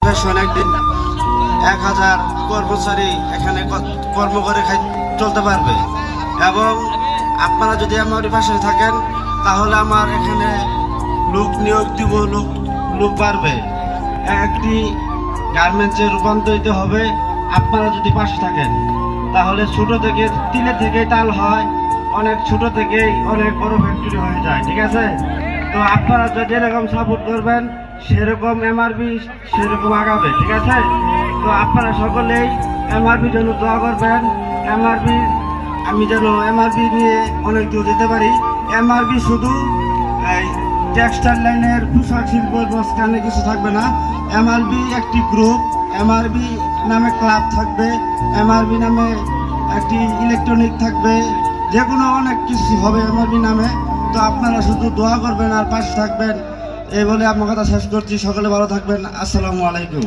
Fashion একদিন 1000 কর্মচারী এখানে কর্ম করে চলতে পারবে। এবং আপনারা যদি আমার পাশে থাকেন তাহলে আমার এখানে লোক নিয়োগ দিব, লোক বাড়বে। একটি গার্মেন্টসে রূপান্তরিত হবে আপনারা যদি পাশে থাকেন। তাহলে ছোট থেকে তিলে থেকে তাল হয়, অনেক ছোট থেকেই অনেক বড় ফ্যাক্টরি হয়ে যায়। ঠিক আছে? তো আপনারা যদি এরকম সাপোর্ট করবেন সেরকম এমআরবি সেরকম আগাবে। ঠিক আছে? তো আপনারা সকলেই এমআরবি জন্য দোয়া করবেন। আমি যেন এমআরবি নিয়ে অনেক দূর যেতে পারি। এমআরবি শুধু এই টেক্সটাইল লাইনের পোশাক শিল্প মাঝখানে কিছু থাকবে না। এমআরবি একটি গ্রুপ, এমআরবি নামে ক্লাব থাকবে, এমআরবি নামে একটি ইলেকট্রনিক থাকবে, যে কোনো অনেক কিছু হবে এমআরবি নামে। তো আপনারা শুধু দোয়া করবেন আর পাশে থাকবেন। এই বলে আমার কথা শেষ করছি। সকলে ভালো থাকবেন। আসসালামু আলাইকুম।